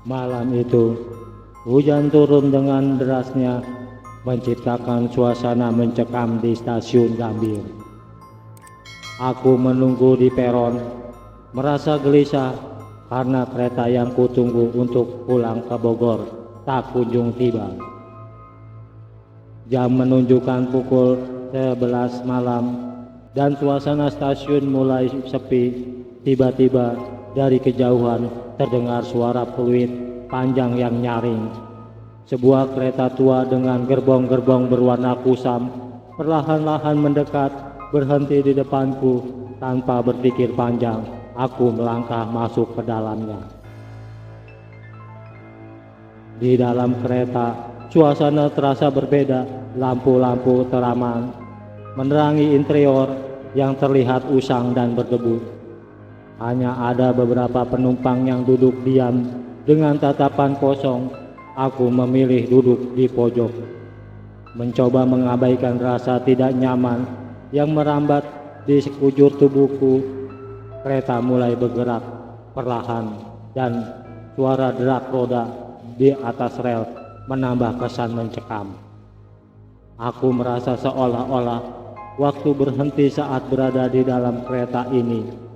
Malam itu, hujan turun dengan derasnya, menciptakan suasana mencekam di stasiun Gambir. Aku menunggu di peron, merasa gelisah karena kereta yang kutunggu untuk pulang ke Bogor tak kunjung tiba. Jam menunjukkan pukul 11 malam dan suasana stasiun mulai sepi. Tiba-tiba dari kejauhan terdengar suara peluit panjang yang nyaring. Sebuah kereta tua dengan gerbong-gerbong berwarna kusam perlahan-lahan mendekat, berhenti di depanku. Tanpa berpikir panjang, aku melangkah masuk ke dalamnya. Di dalam kereta, suasana terasa berbeda. Lampu-lampu teraman menerangi interior yang terlihat usang dan berdebu. Hanya ada beberapa penumpang yang duduk diam dengan tatapan kosong. Aku memilih duduk di pojok, mencoba mengabaikan rasa tidak nyaman yang merambat di sekujur tubuhku. Kereta mulai bergerak perlahan dan suara derak roda di atas rel menambah kesan mencekam. Aku merasa seolah-olah waktu berhenti saat berada di dalam kereta ini.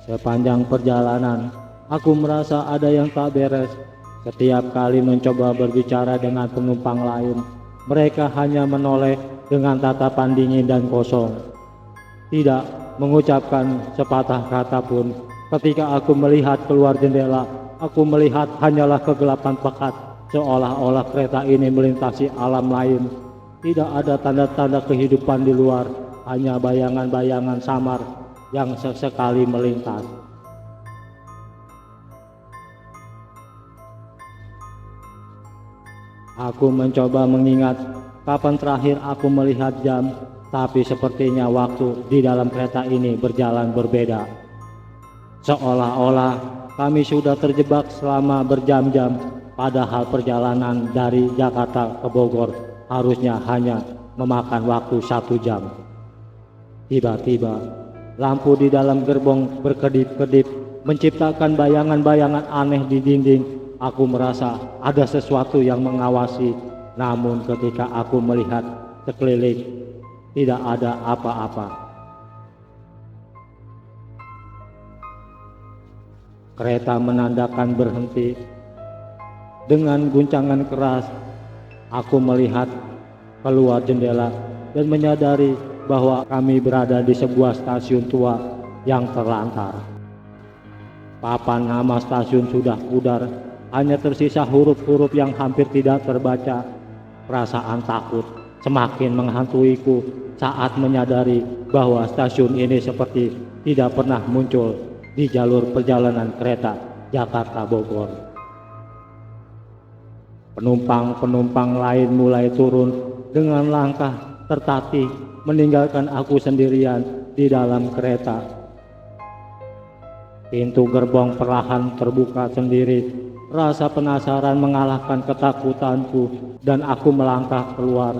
Sepanjang perjalanan, aku merasa ada yang tak beres. Setiap kali mencoba berbicara dengan penumpang lain, mereka hanya menoleh dengan tatapan dingin dan kosong, tidak mengucapkan sepatah kata pun. Ketika aku melihat keluar jendela, aku melihat hanyalah kegelapan pekat, seolah-olah kereta ini melintasi alam lain. Tidak ada tanda-tanda kehidupan di luar, hanya bayangan-bayangan samar yang sesekali melintas. Aku mencoba mengingat kapan terakhir aku melihat jam, tapi sepertinya waktu di dalam kereta ini berjalan berbeda. Seolah-olah kami sudah terjebak selama berjam-jam, padahal perjalanan dari Jakarta ke Bogor harusnya hanya memakan waktu 1 jam. Tiba-tiba lampu di dalam gerbong berkedip-kedip, menciptakan bayangan-bayangan aneh di dinding. Aku merasa ada sesuatu yang mengawasi, namun ketika aku melihat sekeliling, tidak ada apa-apa. Kereta menandakan berhenti. Dengan guncangan keras, aku melihat keluar jendela dan menyadari bahwa kami berada di sebuah stasiun tua yang terlantar. Papan nama stasiun sudah pudar, hanya tersisa huruf-huruf yang hampir tidak terbaca. Perasaan takut semakin menghantuiku saat menyadari bahwa stasiun ini seperti tidak pernah muncul di jalur perjalanan kereta Jakarta Bogor. Penumpang-penumpang lain mulai turun dengan langkah tertatih, meninggalkan aku sendirian di dalam kereta. Pintu gerbong perlahan terbuka sendiri. Rasa penasaran mengalahkan ketakutanku dan aku melangkah keluar.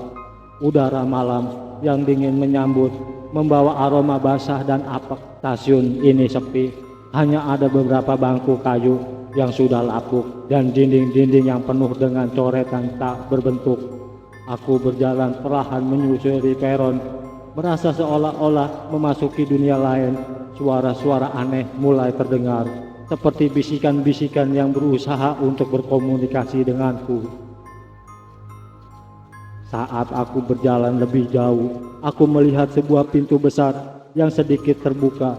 Udara malam yang dingin menyambut, membawa aroma basah dan apek. Stasiun ini sepi, hanya ada beberapa bangku kayu yang sudah lapuk dan dinding-dinding yang penuh dengan coretan tak berbentuk. Aku berjalan perlahan menyusuri peron, merasa seolah-olah memasuki dunia lain. Suara-suara aneh mulai terdengar, seperti bisikan-bisikan yang berusaha untuk berkomunikasi denganku. Saat aku berjalan lebih jauh, aku melihat sebuah pintu besar yang sedikit terbuka.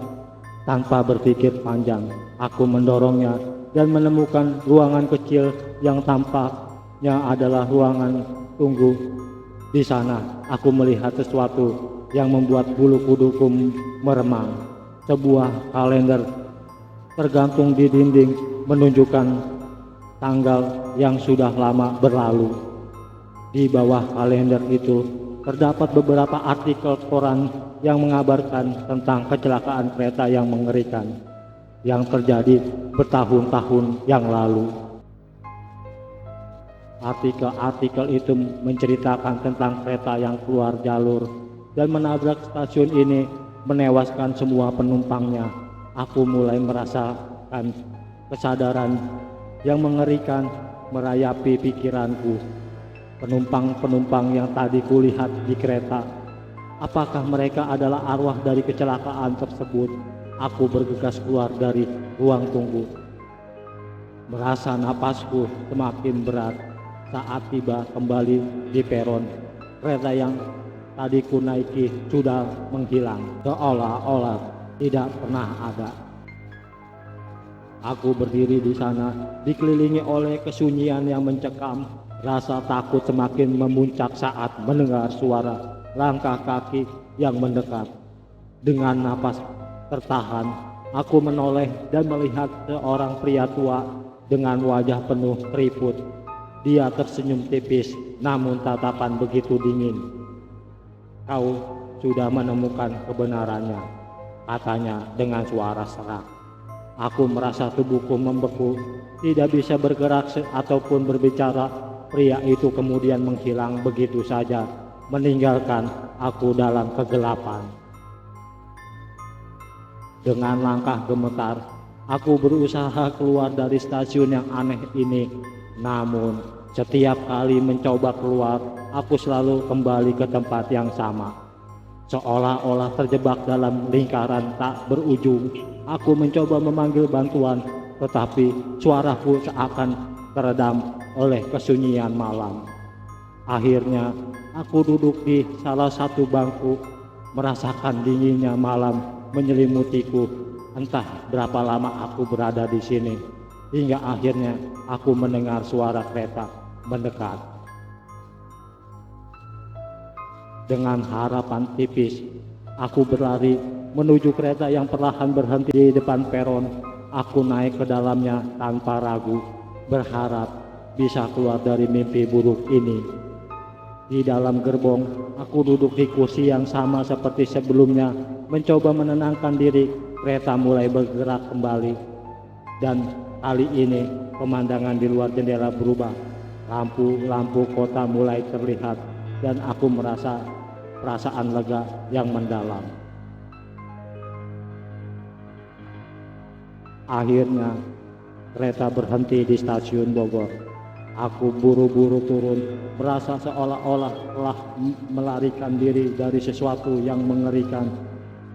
Tanpa berpikir panjang, aku mendorongnya dan menemukan ruangan kecil yang tampaknya adalah ruangan tunggu. Di sana, aku melihat sesuatu yang membuat bulu kuduku meremang. Sebuah kalender tergantung di dinding menunjukkan tanggal yang sudah lama berlalu. Di bawah kalender itu terdapat beberapa artikel koran yang mengabarkan tentang kecelakaan kereta yang mengerikan yang terjadi bertahun-tahun yang lalu. Artikel-artikel itu menceritakan tentang kereta yang keluar jalur dan menabrak stasiun ini, menewaskan semua penumpangnya. Aku mulai merasakan kesadaran yang mengerikan merayapi pikiranku. Penumpang-penumpang yang tadi kulihat di kereta, apakah mereka adalah arwah dari kecelakaan tersebut? Aku bergegas keluar dari ruang tunggu. Merasa napasku semakin berat saat tiba kembali di peron. Kereta yang tadi ku naiki sudah menghilang, seolah-olah tidak pernah ada. Aku berdiri di sana, dikelilingi oleh kesunyian yang mencekam. Rasa takut semakin memuncak saat mendengar suara langkah kaki yang mendekat. Dengan napas tertahan, aku menoleh dan melihat seorang pria tua dengan wajah penuh keriput. Dia tersenyum tipis, namun tatapan begitu dingin. "Kau sudah menemukan kebenarannya," katanya dengan suara serak. Aku merasa tubuhku membeku, tidak bisa bergerak ataupun berbicara. Pria itu kemudian menghilang begitu saja, meninggalkan aku dalam kegelapan. Dengan langkah gemetar, aku berusaha keluar dari stasiun yang aneh ini. Namun, setiap kali mencoba keluar, aku selalu kembali ke tempat yang sama. Seolah-olah terjebak dalam lingkaran tak berujung. Aku mencoba memanggil bantuan, tetapi suaraku seakan teredam oleh kesunyian malam. Akhirnya, aku duduk di salah satu bangku, merasakan dinginnya malam menyelimutiku. Entah berapa lama aku berada di sini, hingga akhirnya aku mendengar suara kereta mendekat. Dengan harapan tipis, aku berlari menuju kereta yang perlahan berhenti di depan peron. Aku naik ke dalamnya tanpa ragu, berharap bisa keluar dari mimpi buruk ini. Di dalam gerbong, aku duduk di kursi yang sama seperti sebelumnya, mencoba menenangkan diri. Kereta mulai bergerak kembali, dan kali ini pemandangan di luar jendela berubah. Lampu-lampu kota mulai terlihat, dan aku merasa perasaan lega yang mendalam. Akhirnya, kereta berhenti di stasiun Bogor. Aku buru-buru turun, merasa seolah-olah telah melarikan diri dari sesuatu yang mengerikan.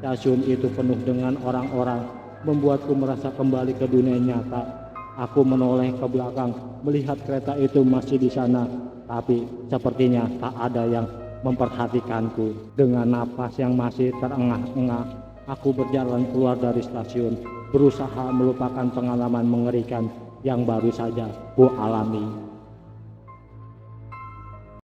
Stasiun itu penuh dengan orang-orang, membuatku merasa kembali ke dunia nyata. Aku menoleh ke belakang, melihat kereta itu masih di sana, tapi sepertinya tak ada yang memperhatikanku. Dengan napas yang masih terengah-engah, aku berjalan keluar dari stasiun, berusaha melupakan pengalaman mengerikan yang baru saja ku alami.